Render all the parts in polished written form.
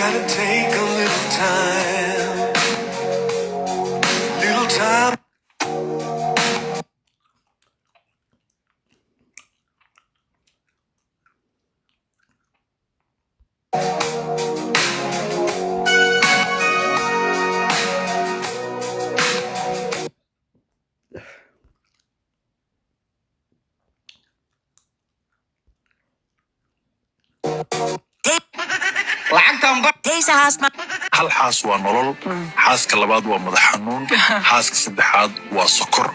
gotta take a little time. Little time. hal xaas waa nolol xaaska labaad waa madax xanuun xaaska saddexaad waa sokor.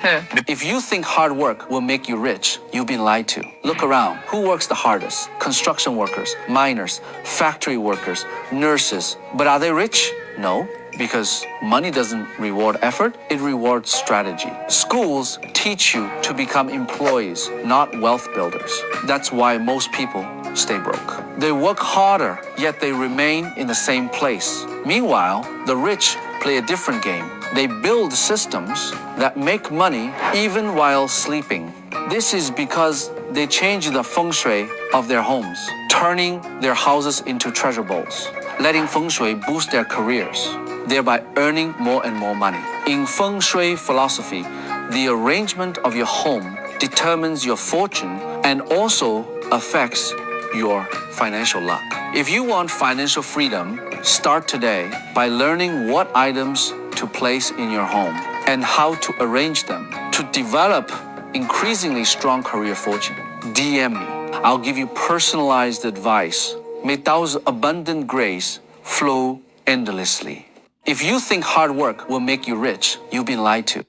If you think hard work will make you rich, you've been lied to. Look around. Who works the hardest? Construction workers, miners, factory workers, nurses. But are they rich? No, because money doesn't reward effort, it rewards strategy. Schools teach you to become employees, not wealth builders. That's why most people stay broke. They work harder, yet they remain in the same place. Meanwhile, the rich play a different game. They build systems that make money even while sleeping. This is because they change the feng shui of their homes, turning their houses into treasure bowls, letting feng shui boost their careers, thereby earning more and more money. In feng shui philosophy, the arrangement of your home determines your fortune and also affects your financial luck. If you want financial freedom, start today by learning what items to place in your home and how to arrange them to develop increasingly strong career fortune. DM me. I'll give you personalized advice. May Tao's abundant grace flow endlessly. If you think hard work will make you rich, you've been lied to.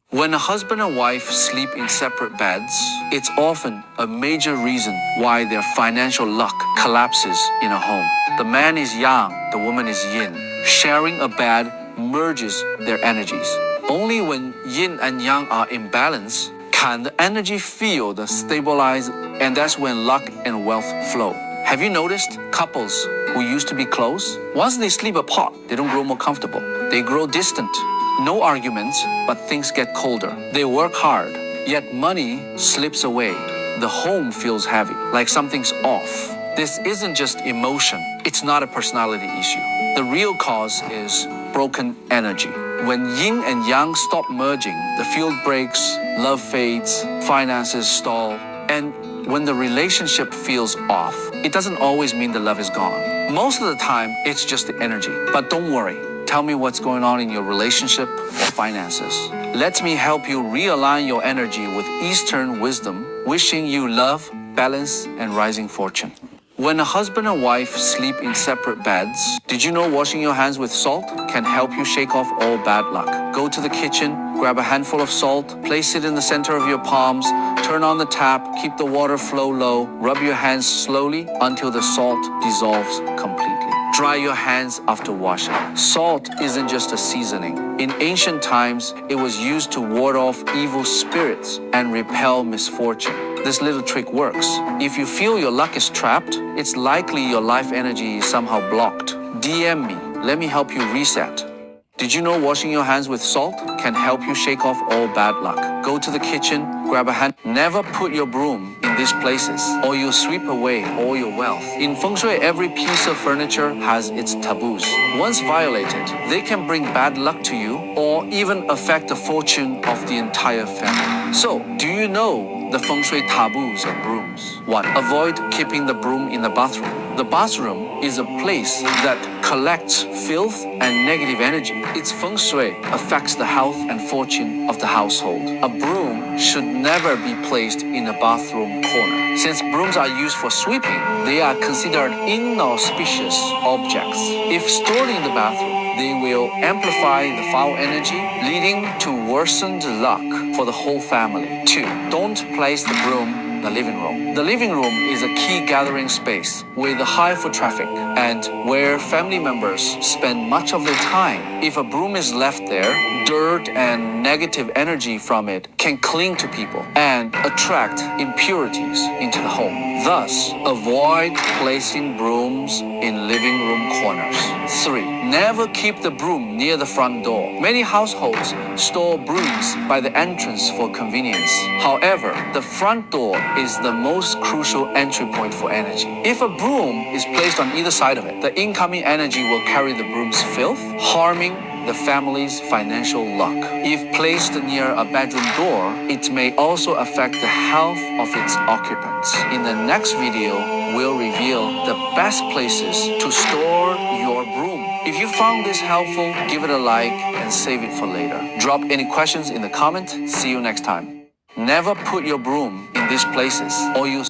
When a husband and wife sleep in separate beds, it's often a major reason why their financial luck collapses in a home. The man is yang, the woman is yin. Sharing a bed merges their energies. Only when yin and yang are in balance can the energy field stabilize, and that's when luck and wealth flow. Have you noticed couples who used to be close? Once they sleep apart, they don't grow more comfortable. They grow distant. No arguments, but things get colder. They work hard, yet money slips away. The home feels heavy, like something's off. This isn't just emotion. It's not a personality issue. The real cause is broken energy. When yin and yang stop merging, the field breaks, love fades, finances stall, and when the relationship feels off, it doesn't always mean the love is gone. Most of the time, it's just the energy. But don't worry. Tell me what's going on in your relationship or finances. Let me help you realign your energy with Eastern wisdom, wishing you love, balance, and rising fortune. When a husband and wife sleep in separate beds, did you know washing your hands with salt can help you shake off all bad luck? Go to the kitchen, grab a handful of salt, place it in the center of your palms, turn on the tap, keep the water flow low, rub your hands slowly until the salt dissolves completely. Dry your hands after washing. Salt isn't just a seasoning. In ancient times, it was used to ward off evil spirits and repel misfortune. This little trick works. If you feel your luck is trapped, it's likely your life energy is somehow blocked. DM me. Let me help you reset. Did you know washing your hands with salt can help you shake off all bad luck? Go to the kitchen, grab a hand. Never put your broom in these places, or you'll sweep away all your wealth. In feng shui, every piece of furniture has its taboos. Once violated, they can bring bad luck to you or even affect the fortune of the entire family. So, do you know the feng shui taboos of brooms? 1. Avoid keeping the broom in the bathroom. The bathroom is a place that collects filth and negative energy. Its feng shui affects the health and fortune of the household. A broom should never be placed in a bathroom corner. Since brooms are used for sweeping, they are considered inauspicious objects. If stored in the bathroom, they will amplify the foul energy, leading to worsened luck for the whole family. 2. Don't place the broom in the living room. The living room is a key gathering space with a high foot traffic and where family members spend much of their time. If a broom is left there, dirt and negative energy from it can cling to people and attract impurities into the home. Thus, avoid placing brooms in living room corners. 3. Never keep the broom near the front door. Many households store brooms by the entrance for convenience. However, the front door is the most crucial entry point for energy. If a broom is placed on either side of it, the incoming energy will carry the broom's filth, harming the family's financial luck. If placed near a bedroom door, it may also affect the health of its occupants. In the next video, we'll reveal the best places to store your broom. If you found this helpful, give it a like and save it for later. Drop any questions in the comment. See you next time. Never put your broom in these places or you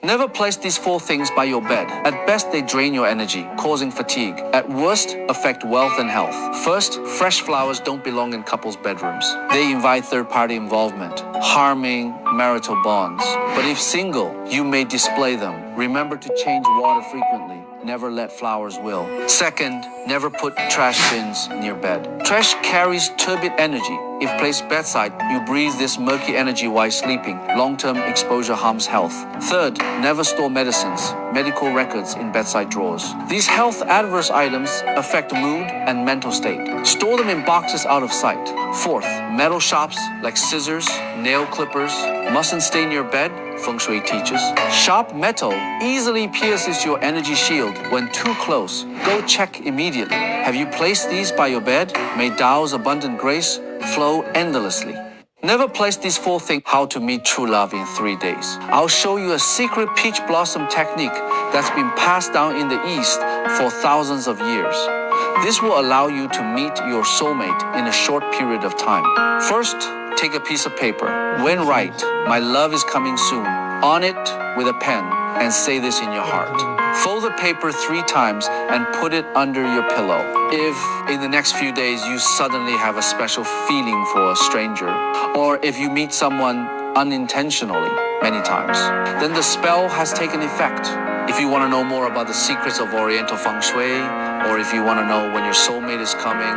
Never place these 4 things by your bed. At best, they drain your energy, causing fatigue. At worst, affect wealth and health. First, fresh flowers don't belong in couples' bedrooms. They invite third-party involvement, harming marital bonds. But if single, you may display them. Remember to change water frequently. Never let flowers wilt. Second, never put trash bins near bed. Trash carries turbid energy. If placed bedside, you breathe this murky energy while sleeping. Long-term exposure harms health. Third, never store medicines, medical records in bedside drawers. These health adverse items affect mood and mental state. Store them in boxes out of sight. Fourth, metal sharps like scissors, nail clippers mustn't stay near bed. Feng Shui teaches. Sharp metal easily pierces your energy shield when too close. Go check immediately. Have you placed these by your bed? May Tao's abundant grace flow endlessly. Never place these 4 things. How to meet true love in 3 days. I'll show you a secret peach blossom technique that's been passed down in the East for thousands of years. This will allow you to meet your soulmate in a short period of time. First, take a piece of paper. When write, "My love is coming soon," on it with a pen and say this in your heart. Fold the paper 3 times and put it under your pillow. If in the next few days you suddenly have a special feeling for a stranger, or if you meet someone unintentionally many times, then the spell has taken effect. If you want to know more about the secrets of Oriental Feng Shui, or if you want to know when your soulmate is coming,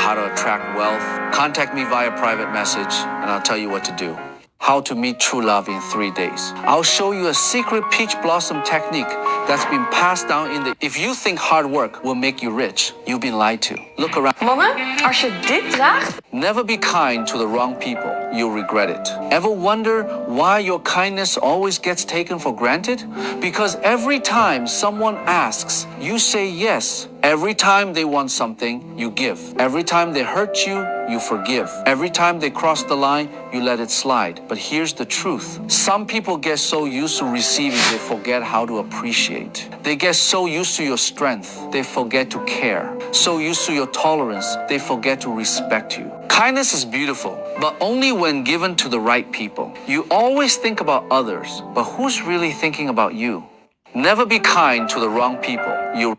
how to attract wealth, contact me via private message and I'll tell you what to do. How to meet true love in 3 days. I'll show you a secret peach blossom technique that's been passed down in the... If you think hard work will make you rich, you've been lied to. Look around. Mannen, als je dit draagt... Never be kind to the wrong people. You'll regret it. Ever wonder why your kindness always gets taken for granted? Because every time someone asks, you say yes. Every time they want something, you give. Every time they hurt you, you forgive. Every time they cross the line, you let it slide. But here's the truth. Some people get so used to receiving, they forget how to appreciate. They get so used to your strength, they forget to care. So used to your tolerance, they forget to respect you. Kindness is beautiful, but only when given to the right people. You always think about others, but who's really thinking about you? Never be kind to the wrong people.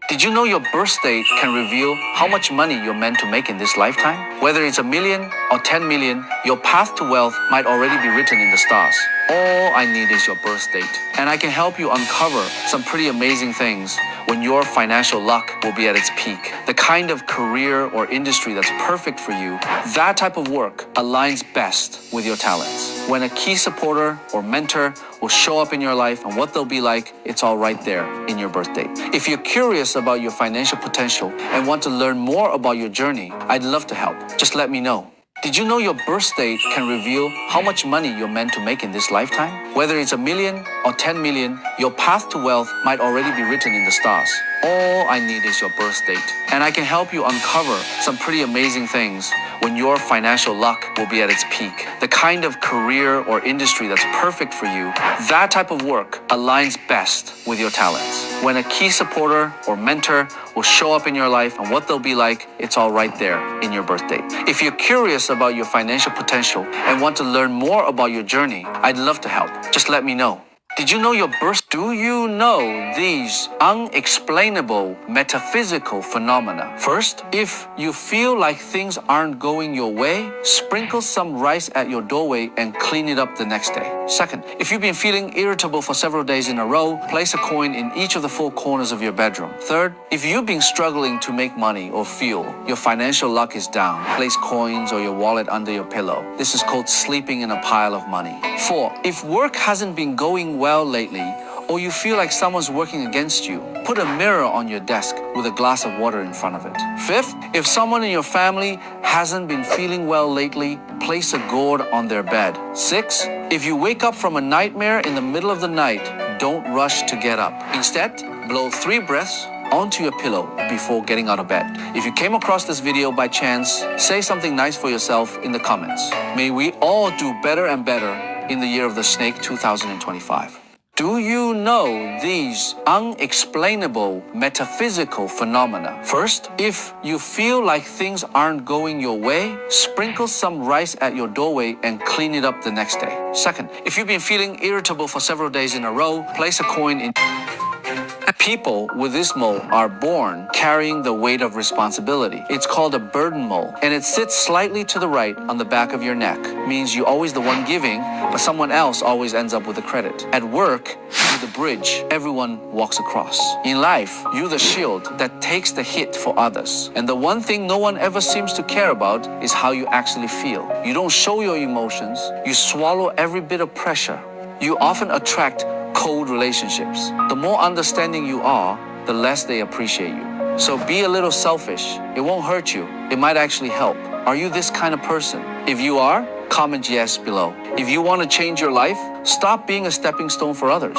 Did you know your birth date can reveal how much money you're meant to make in this lifetime? Whether it's 1 million or 10 million, your path to wealth might already be written in the stars. All I need is your birth date. And I can help you uncover some pretty amazing things when your financial luck will be at its peak. The kind of career or industry that's perfect for you, that type of work aligns best with your talents. When a key supporter or mentor will show up in your life and what they'll be like, it's all right there in your birth date. If you're curious about your financial potential and want to learn more about your journey, I'd love to help. Just let me know. Did you know your birth date can reveal how much money you're meant to make in this lifetime? Whether it's 1 million or 10 million, your path to wealth might already be written in the stars. All I need is your birth date. And I can help you uncover some pretty amazing things when your financial luck will be at its peak. The kind of career or industry that's perfect for you, that type of work aligns best with your talents. When a key supporter or mentor will show up in your life and what they'll be like, it's all right there in your birth date. If you're curious about your financial potential and want to learn more about your journey, I'd love to help. Just let me know. Did you know your birth? Do you know these unexplainable metaphysical phenomena? First, if you feel like things aren't going your way, sprinkle some rice at your doorway and clean it up the next day. Second, if you've been feeling irritable for several days in a row, place a coin in each of the 4 corners of your bedroom. Third, if you've been struggling to make money or feel your financial luck is down, place coins or your wallet under your pillow. This is called sleeping in a pile of money. 4, if work hasn't been going well lately, or you feel like someone's working against you, Put a mirror on your desk with a glass of water in front of it. Fifth, if someone in your family hasn't been feeling well lately, place a gourd on their bed. Six, if you wake up from a nightmare in the middle of the night, don't rush to get up. Instead, blow 3 breaths onto your pillow before getting out of bed. If you came across this video by chance, say something nice for yourself in the comments. May we all do better and better in the year of the snake 2025. Do you know these unexplainable metaphysical phenomena? First, if you feel like things aren't going your way, sprinkle some rice at your doorway and clean it up the next day. Second, if you've been feeling irritable for several days in a row, place a coin in. People with this mole are born carrying the weight of responsibility. It's called a burden mole, and it sits slightly to the right on the back of your neck. Means you're always the one giving, but someone else always ends up with the credit. At work, you're the bridge everyone walks across. In life, you're the shield that takes the hit for others. And the one thing no one ever seems to care about is how you actually feel. You don't show your emotions. You swallow every bit of pressure. You often attract cold relationships. The more understanding you are, the less they appreciate you. So be a little selfish. It won't hurt you. It might actually help. Are you this kind of person? If you are, comment yes below. If you want to change your life, stop being a stepping stone for others.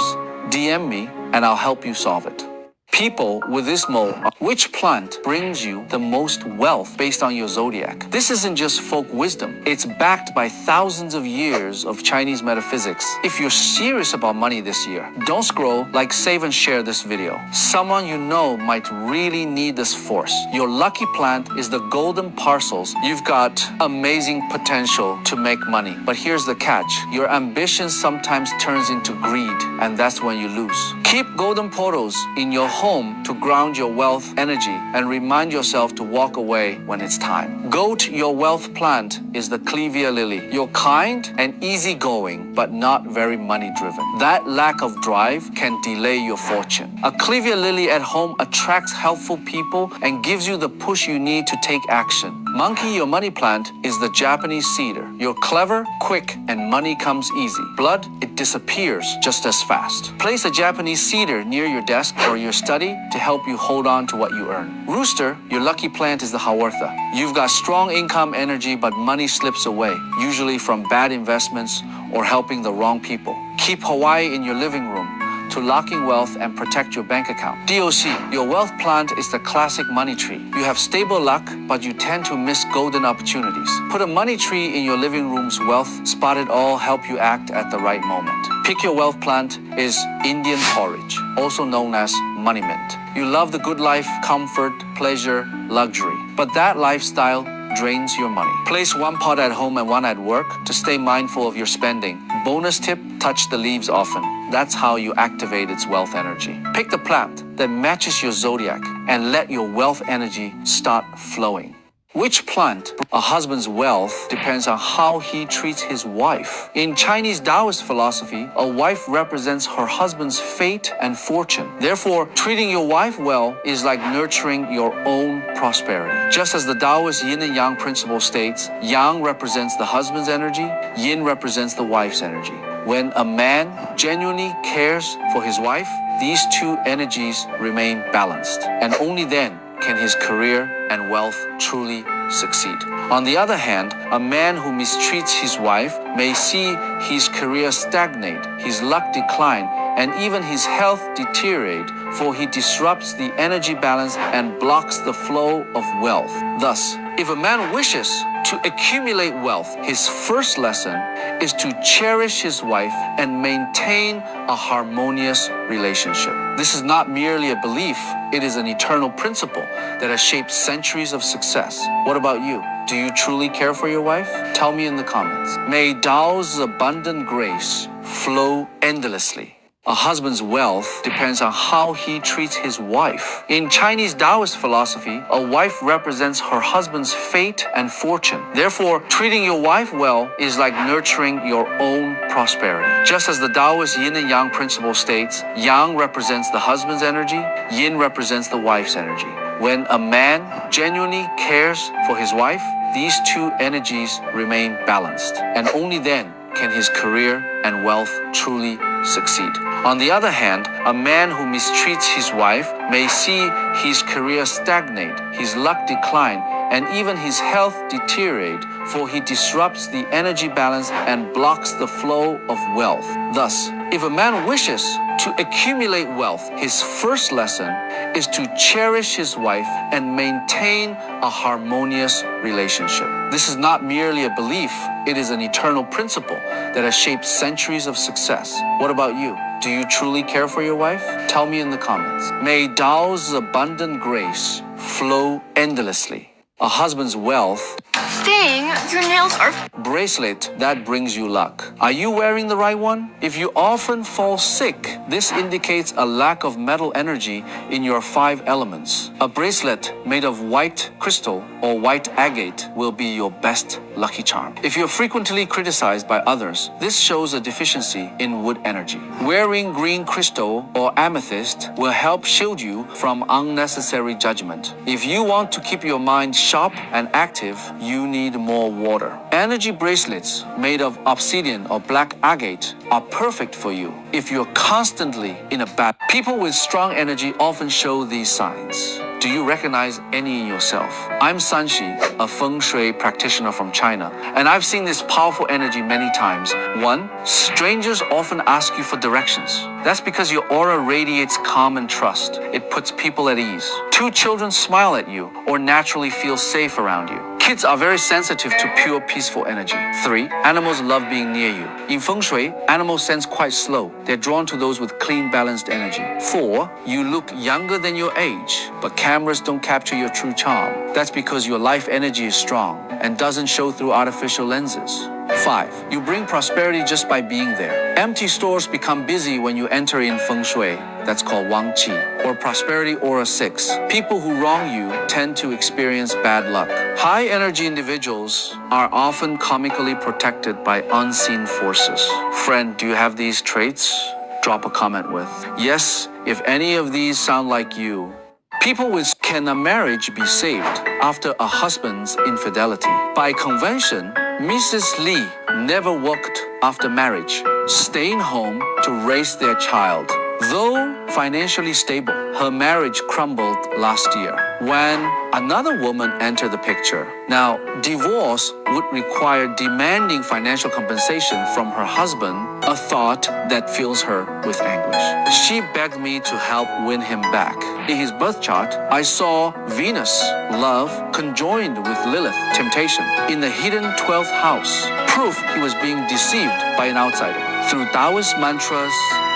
DM me and I'll help you solve it. People with this mole, which plant brings you the most wealth based on your zodiac? This isn't just folk wisdom. It's backed by thousands of years of Chinese metaphysics. If you're serious about money this year, don't scroll, like, save and share this video. Someone you know might really need this force. Your lucky plant is the golden parcels. You've got amazing potential to make money. But here's the catch. Your ambition sometimes turns into greed, and that's when you lose. Keep golden portals in your home to ground your wealth energy and remind yourself to walk away when it's time. Goat, your wealth plant is the Khayre lily. You're kind and easygoing, but not very money driven. That lack of drive can delay your fortune. A Khayre lily at home attracts helpful people and gives you the push you need to take action. Monkey, your money plant is the Japanese cedar. You're clever, quick, and money comes easy. Blood, it disappears just as fast. Place a Japanese cedar near your desk or your study to help you hold on to what you earn. Rooster, your lucky plant is the Hawortha. You've got strong income energy, but money slips away, usually from bad investments or helping the wrong people. Keep Hawaii in your living room to lock in wealth and protect your bank account. DOC, your wealth plant is the classic money tree. You have stable luck, but you tend to miss golden opportunities. Put a money tree in your living room's wealth spot. It all help you act at the right moment. Pick your wealth plant is Indian porridge, also known as money mint. You love the good life, comfort, pleasure, luxury, but that lifestyle drains your money. Place one pot at home and one at work to stay mindful of your spending. Bonus tip, touch the leaves often. That's how you activate its wealth energy. Pick the plant that matches your zodiac and let your wealth energy start flowing. Which plant? A husband's wealth depends on how he treats his wife. In Chinese Taoist philosophy, a wife represents her husband's fate and fortune. Therefore, treating your wife well is like nurturing your own prosperity. Just as the Taoist yin and yang principle states, yang represents the husband's energy, yin represents the wife's energy. When a man genuinely cares for his wife, these two energies remain balanced, and only then can his career and wealth truly succeed. On the other hand, a man who mistreats his wife may see his career stagnate, his luck decline, and even his health deteriorate, for he disrupts the energy balance and blocks the flow of wealth. Thus, if a man wishes to accumulate wealth, his first lesson is to cherish his wife and maintain a harmonious relationship. This is not merely a belief, it is an eternal principle that has shaped centuries of success. What about you? Do you truly care for your wife? Tell me in the comments. May Tao's abundant grace flow endlessly. A husband's wealth depends on how he treats his wife. In Chinese Taoist philosophy, a wife represents her husband's fate and fortune. Therefore, treating your wife well is like nurturing your own prosperity. Just as the Taoist yin and yang principle states, yang represents the husband's energy, yin represents the wife's energy. When a man genuinely cares for his wife, these two energies remain balanced, and only then can his career and wealth truly succeed. On the other hand, a man who mistreats his wife may see his career stagnate, his luck decline, and even his health deteriorate, for he disrupts the energy balance and blocks the flow of wealth. Thus, if a man wishes to accumulate wealth, his first lesson is to cherish his wife and maintain a harmonious relationship. This is not merely a belief, it is an eternal principle that has shaped centuries of success. What about you? Do you truly care for your wife? Tell me in the comments. May Tao's abundant grace flow endlessly. A husband's wealth Dang, your nails are... bracelet that brings you luck. Are you wearing the right one? If you often fall sick, this indicates a lack of metal energy in your 5 elements. A bracelet made of white crystal or white agate will be your best lucky charm. If you're frequently criticized by others, this shows a deficiency in wood energy. Wearing green crystal or amethyst will help shield you from unnecessary judgment. If you want to keep your mind sharp and active, you need more water. Energy bracelets made of obsidian or black agate are perfect for you if you're constantly in a bad. People with strong energy often show these signs. Do you recognize any in yourself? I'm Sanxi, a feng shui practitioner from China, and I've seen this powerful energy many times. 1. Strangers often ask you for directions. That's because your aura radiates calm and trust. It puts people at ease. 2. Children smile at you or naturally feel safe around you. Kids are very sensitive to pure, peaceful energy. 3. Animals love being near you. In feng shui, animals sense quite slow. They're drawn to those with clean, balanced energy. 4. You look younger than your age, but cameras don't capture your true charm. That's because your life energy is strong and doesn't show through artificial lenses. 5. You bring prosperity just by being there. Empty stores become busy when you enter in feng shui. That's called Wang Qi, or prosperity aura 6. People who wrong you tend to experience bad luck. High energy individuals are often comically protected by unseen forces. Friend, do you have these traits? Drop a comment with yes if any of these sound like you. People with can a marriage be saved after a husband's infidelity? By convention, Mrs. Lee never worked after marriage, staying home to raise their child. Though financially stable, her marriage crumbled last year when another woman entered the picture. Now, divorce would require demanding financial compensation from her husband, a thought that fills her with anguish. She begged me to help win him back. In his birth chart, I saw Venus, love, conjoined with Lilith, temptation, in the hidden 12th house, proof he was being deceived by an outsider. Through Taoist mantras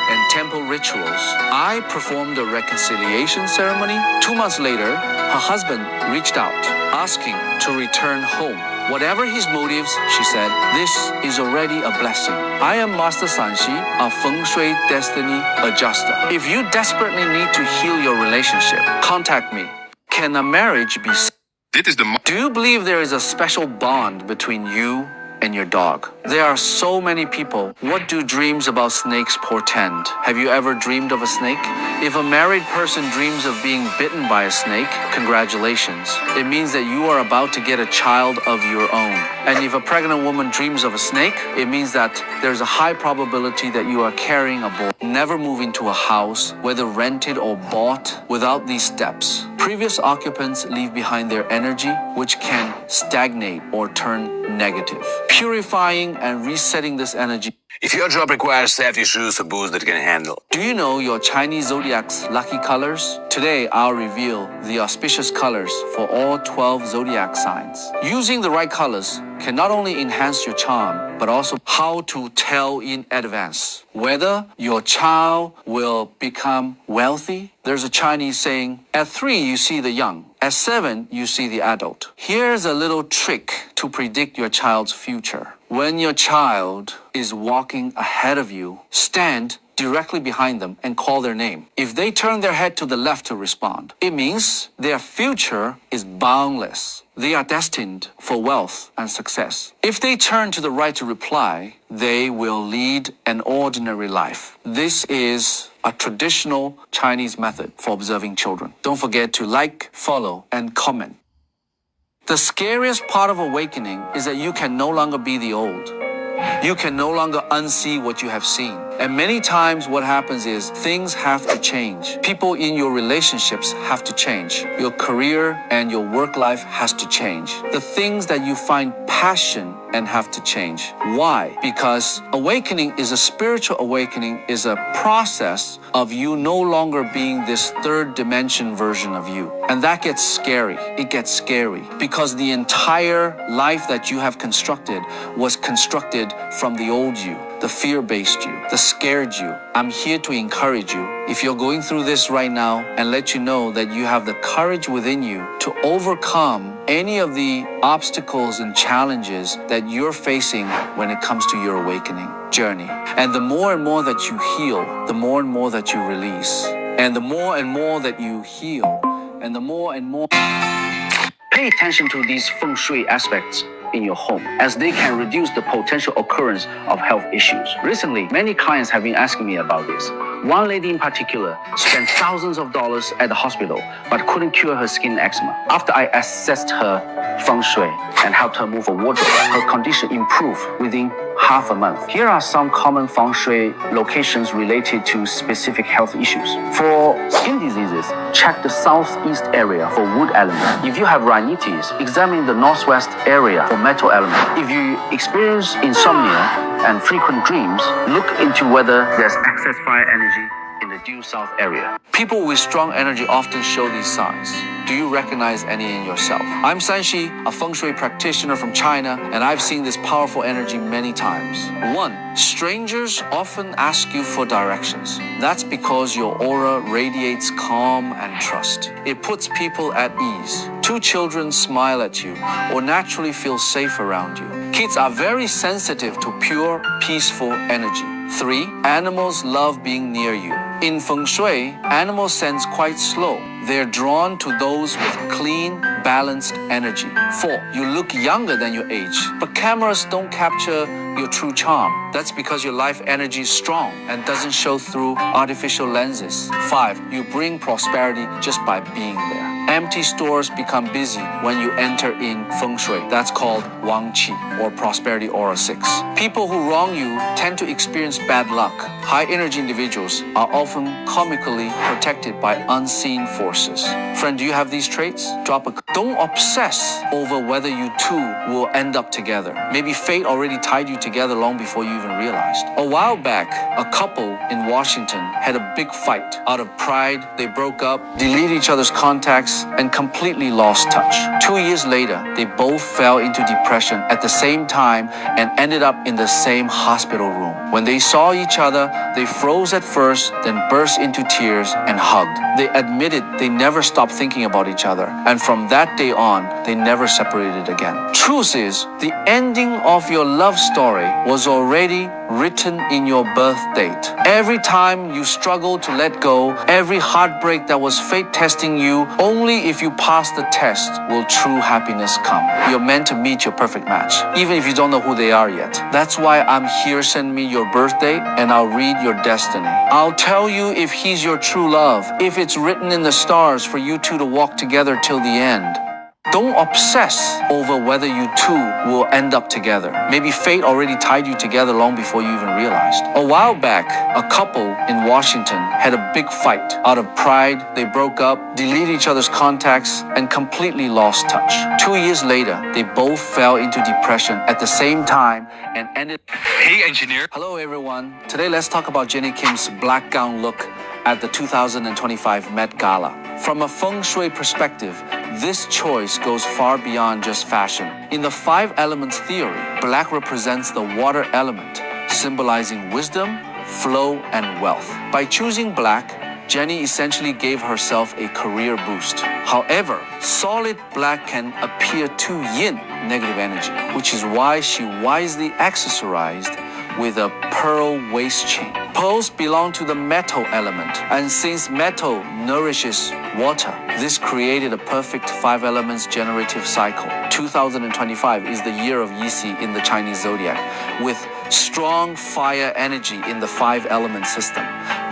and temple rituals, I performed a reconciliation ceremony. 2 months later, her husband reached out, asking to return home. Whatever his motives, she said, this is already a blessing. I am Master Sanxi, a Feng Shui Destiny Adjuster. If you desperately need to heal your relationship, contact me. Can a marriage be saved? Do you believe there is a special bond between you and your dog? There are so many people. What do dreams about snakes portend? Have you ever dreamed of a snake? If a married person dreams of being bitten by a snake, congratulations. It means that you are about to get a child of your own. And if a pregnant woman dreams of a snake, it means that there's a high probability that you are carrying a boy. Never move into a house, whether rented or bought, without these steps. Previous occupants leave behind their energy, which can stagnate or turn negative. Purifying and resetting this energy. If your job requires safety shoes or boots that can handle. Do you know your Chinese zodiac's lucky colors? Today, I'll reveal the auspicious colors for all 12 zodiac signs. Using the right colors can not only enhance your charm, but also how to tell in advance whether your child will become wealthy. There's a Chinese saying, at 3 you see the young, at 7 you see the adult. Here's a little trick to predict your child's future. When your child is walking ahead of you, stand directly behind them and call their name. If they turn their head to the left to respond, it means their future is boundless. They are destined for wealth and success. If they turn to the right to reply, they will lead an ordinary life. This is a traditional Chinese method for observing children. Don't forget to like, follow, and comment. The scariest part of awakening is that you can no longer be the old. You can no longer unsee what you have seen. And many times what happens is things have to change. People in your relationships have to change. Your career and your work life has to change. The things that you find passion and have to change. Why? Because awakening is a spiritual awakening, is a process of you no longer being this third dimension version of you. And that gets scary. It gets scary because the entire life that you have constructed was constructed from the old you, the fear-based you, the scared you. I'm here to encourage you. If you're going through this right now, and let you know that you have the courage within you to overcome any of the obstacles and challenges that you're facing when it comes to your awakening journey. And the more and more that you heal, the more and more that you release. And the more and more that you heal, and the more and more. Pay attention to these feng shui aspects in your home, as they can reduce the potential occurrence of health issues. Recently, many clients have been asking me about this. One lady in particular spent thousands of dollars at the hospital but couldn't cure her skin eczema. After I assessed her feng shui and helped her move a wardrobe, her condition improved within half a month. Here are some common feng shui locations related to specific health issues. For skin diseases, check the southeast area for wood element. If you have rhinitis, examine the northwest area for metal element. If you experience insomnia and frequent dreams, look into whether there's excess fire energy in the due south area. People with strong energy often show these signs. Do you recognize any in yourself? I'm Sanshi, a feng shui practitioner from China, and I've seen this powerful energy many times. 1. Strangers often ask you for directions. That's because your aura radiates calm and trust. It puts people at ease. 2. Children smile at you or naturally feel safe around you. Kids are very sensitive to pure, peaceful energy. 3. Animals love being near you. In feng shui, animals sense quite slow. They're drawn to those with clean, balanced energy. 4. You look younger than your age, but cameras don't capture your true charm. That's because your life energy is strong and doesn't show through artificial lenses. 5. You bring prosperity just by being there. Empty stores become busy when you enter in feng shui. That's called Wang Qi, or prosperity aura 6. People who wrong you tend to experience bad luck. High energy individuals are often comically protected by unseen forces. Friend, do you have these traits? Don't obsess over whether you two will end up together. Maybe fate already tied you together long before you even realized. A while back, a couple in Washington had a big fight. Out of pride, they broke up, deleted each other's contacts, and completely lost touch. 2 years later, they both fell into depression at the same time and ended up in the same hospital room. When they saw each other, they froze at first, then burst into tears and hugged. They admitted they never stopped thinking about each other, and from that day on, they never separated again. Truth is, the ending of your love story was already written in your birth date. Every time you struggle to let go, every heartbreak that was fate testing you, only if you pass the test will true happiness come. You're meant to meet your perfect match, even if you don't know who they are yet. That's why I'm here. Send me your birthday and I'll read your destiny. I'll tell you if he's your true love, if it's written in the stars for you two to walk together till the end. Don't obsess over whether you two will end up together. Maybe fate already tied you together long before you even realized. A while back, a couple in Washington had a big fight. Out of pride, they broke up, deleted each other's contacts, and completely lost touch. 2 years later, they both fell into depression at the same time and ended. Hey, engineer. Hello, everyone. Today, let's talk about Jenny Kim's black gown look at the 2025 Met Gala. From a feng shui perspective, this choice goes far beyond just fashion. In the 5 elements theory, black represents the water element, symbolizing wisdom, flow, and wealth. By choosing black, Jenny essentially gave herself a career boost. However, solid black can appear too yin, negative energy, which is why she wisely accessorized with a pearl waist chain. Pearls belong to the metal element, and since metal nourishes water, this created a perfect 5 elements generative cycle. 2025 is the year of Yisi in the Chinese zodiac, with strong fire energy in the 5 element system.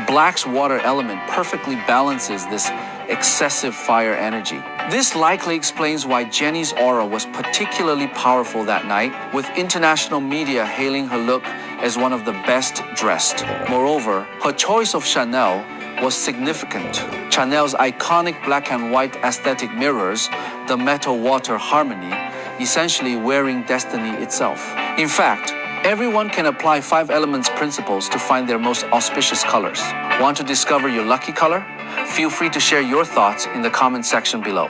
Black's water element perfectly balances this excessive fire energy. This likely explains why Jenny's aura was particularly powerful that night, with international media hailing her look as one of the best dressed. Moreover, her choice of Chanel was significant. Chanel's iconic black and white aesthetic mirrors the metal water harmony, essentially wearing destiny itself. In fact, everyone can apply 5 elements principles to find their most auspicious colors. Want to discover your lucky color? Feel free to share your thoughts in the comment section below.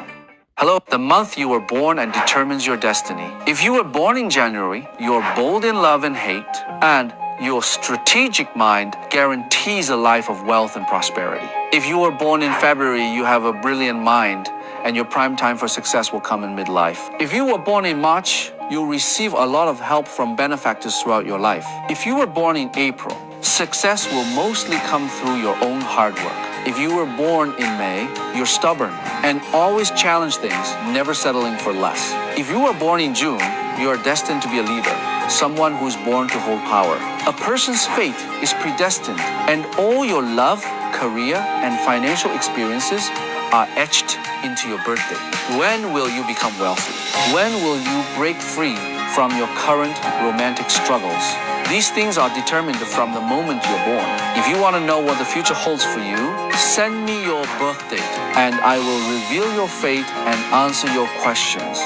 Hello, the month you were born and determines your destiny. If you were born in January, you're bold in love and hate, and your strategic mind guarantees a life of wealth and prosperity. If you were born in February, you have a brilliant mind, and your prime time for success will come in midlife. If you were born in March, you'll receive a lot of help from benefactors throughout your life. If you were born in April, success will mostly come through your own hard work. If you were born in May, you're stubborn and always challenge things, never settling for less. If you were born in June, you are destined to be a leader, someone who's born to hold power. A person's fate is predestined, and all your love, career, and financial experiences are etched into your birthday. When will you become wealthy? When will you break free from your current romantic struggles? These things are determined from the moment you're born. If you want to know what the future holds for you, send me your birth date, and I will reveal your fate and answer your questions.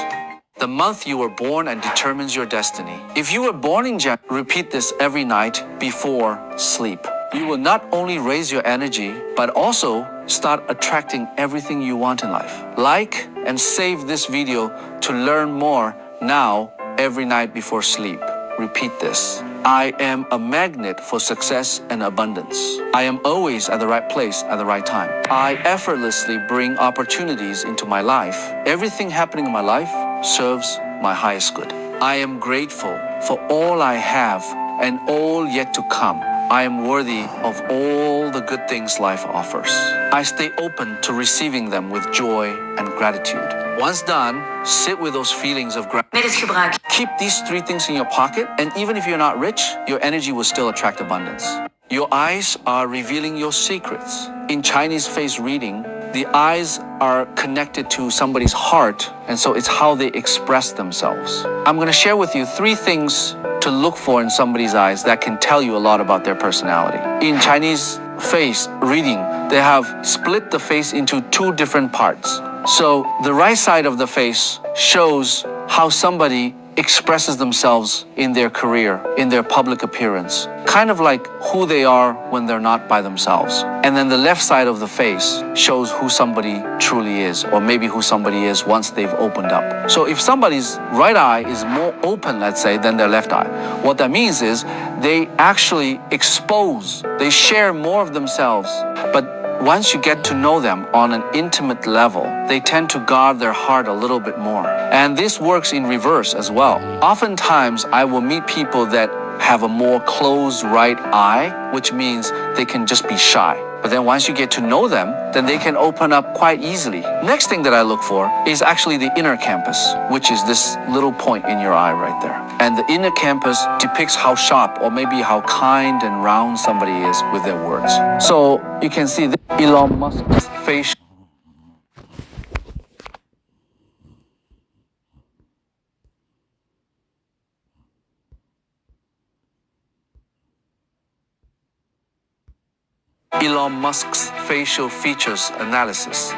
The month you were born and determines your destiny. If you were born in January, repeat this every night before sleep. You will not only raise your energy, but also start attracting everything you want in life. Like and save this video to learn more now every night before sleep. Repeat this. I am a magnet for success and abundance. I am always at the right place at the right time. I effortlessly bring opportunities into my life. Everything happening in my life serves my highest good. I am grateful for all I have and all yet to come. I am worthy of all the good things life offers. I stay open to receiving them with joy and gratitude. Once done, sit with those feelings of gratitude. Keep these 3 things in your pocket, and even if you're not rich, your energy will still attract abundance. Your eyes are revealing your secrets. In Chinese face reading, the eyes are connected to somebody's heart, and so it's how they express themselves. I'm going to share with you 3 things to look for in somebody's eyes that can tell you a lot about their personality. In Chinese face reading, they have split the face into 2 different parts. So the right side of the face shows how somebody expresses themselves in their career, in their public appearance, kind of like who they are when they're not by themselves. And then the left side of the face shows who somebody truly is, or maybe who somebody is once they've opened up. So if somebody's right eye is more open, let's say, than their left eye, what that means is they actually expose, they share more of themselves. But once you get to know them on an intimate level, they tend to guard their heart a little bit more. And this works in reverse as well. Oftentimes, I will meet people that have a more closed right eye, which means they can just be shy. But then once you get to know them, then they can open up quite easily. Next thing that I look for is actually the inner campus, which is this little point in your eye right there. And the inner campus depicts how sharp or maybe how kind and round somebody is with their words. So you can see that Elon Musk's face. Elon Musk's facial features analysis.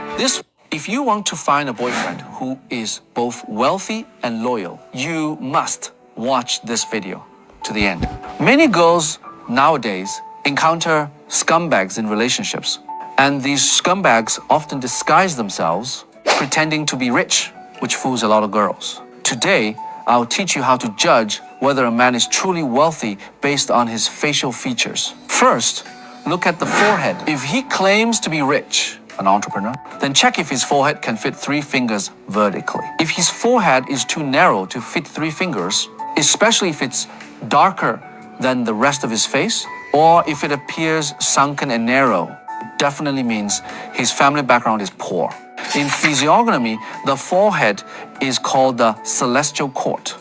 If you want to find a boyfriend who is both wealthy and loyal, you must watch this video to the end. Many girls nowadays encounter scumbags in relationships, and these scumbags often disguise themselves pretending to be rich, which fools a lot of girls. Today, I'll teach you how to judge whether a man is truly wealthy based on his facial features. First, look at the forehead. If he claims to be rich, an entrepreneur, then check if his forehead can fit 3 fingers vertically. If his forehead is too narrow to fit 3 fingers, especially if it's darker than the rest of his face, or if it appears sunken and narrow, it definitely means his family background is poor. In physiognomy, the forehead is called the celestial court.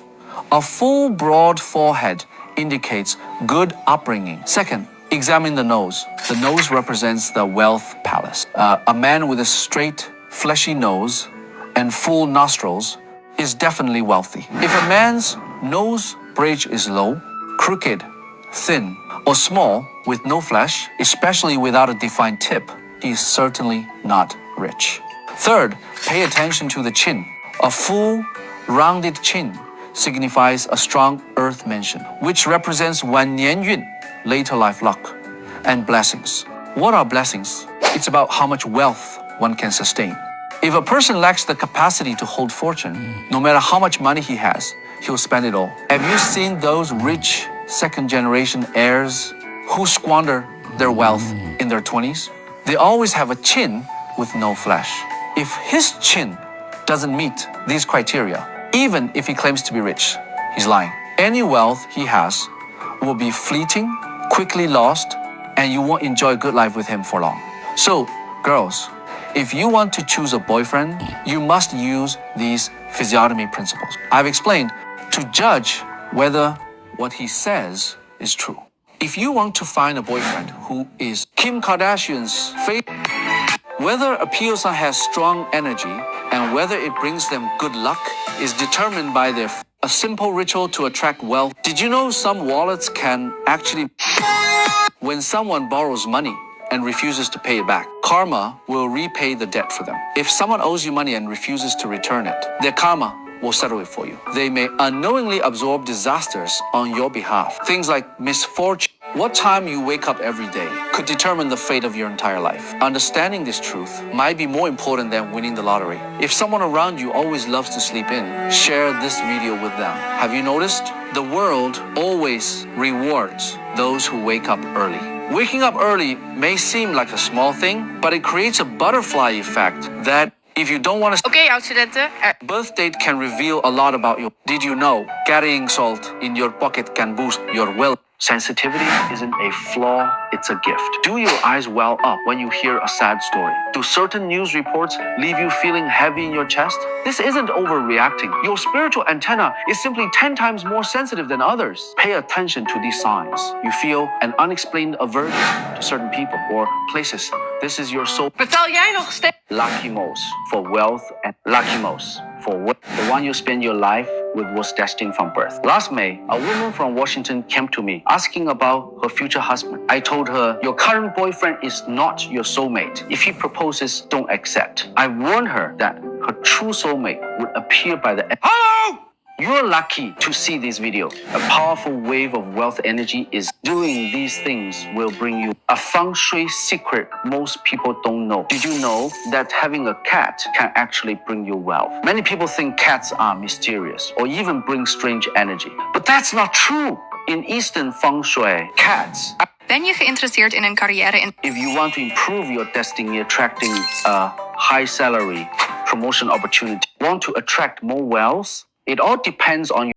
A full, broad forehead indicates good upbringing. Second, examine the nose. The nose represents the wealth palace. A man with a straight, fleshy nose and full nostrils is definitely wealthy. If a man's nose bridge is low, crooked, thin, or small with no flesh, especially without a defined tip, he is certainly not rich. Third, pay attention to the chin. A full, rounded chin signifies a strong earth mansion, which represents 晚年运, later life luck, and blessings. What are blessings? It's about how much wealth one can sustain. If a person lacks the capacity to hold fortune, no matter how much money he has, he'll spend it all. Have you seen those rich second-generation heirs who squander their wealth in their 20s? They always have a chin with no flesh. If his chin doesn't meet these criteria, even if he claims to be rich, he's lying. Any wealth he has will be fleeting, quickly lost, and you won't enjoy a good life with him for long. So, girls, if you want to choose a boyfriend, you must use these physiognomy principles. I've explained to judge whether what he says is true. If you want to find a boyfriend who is Kim Kardashian's favorite, whether a Pio-san has strong energy and whether it brings them good luck is determined by a simple ritual to attract wealth. Did you know some wallets can actually... When someone borrows money and refuses to pay it back, karma will repay the debt for them. If someone owes you money and refuses to return it, their karma will settle it for you. They may unknowingly absorb disasters on your behalf. Things like misfortune. What time you wake up every day could determine the fate of your entire life. Understanding this truth might be more important than winning the lottery. If someone around you always loves to sleep in, share this video with them. Have you noticed? The world always rewards those who wake up early. Waking up early may seem like a small thing, but it creates a butterfly effect that if you don't want to... Oké, oud-studenten. Birth date can reveal a lot about you. Did you know carrying salt in your pocket can boost your will? Sensitivity isn't a flaw, it's a gift. Do your eyes well up when you hear a sad story? Do certain news reports leave you feeling heavy in your chest? This isn't overreacting. Your spiritual antenna is simply 10 times more sensitive than others. Pay attention to these signs. You feel an unexplained aversion to certain people or places. This is your soul. Betaal jij nog steeds? Lachimos for wealth and lachimos for the one you spend your life with was destined from birth. Last May, a woman from Washington came to me asking about her future husband. I told her, your current boyfriend is not your soulmate. If he proposes, don't accept. I warned her that her true soulmate would appear by the end. Hello! You're lucky to see this video. A powerful wave of wealth energy is doing these things will bring you a feng shui secret most people don't know. Did you know that having a cat can actually bring you wealth? Many people think cats are mysterious or even bring strange energy. But that's not true. In Eastern feng shui, cats... Ben je geïnteresseerd in een carrière in... If you want to improve your destiny, attracting a high salary, promotion opportunity, want to attract more wealth, it all depends on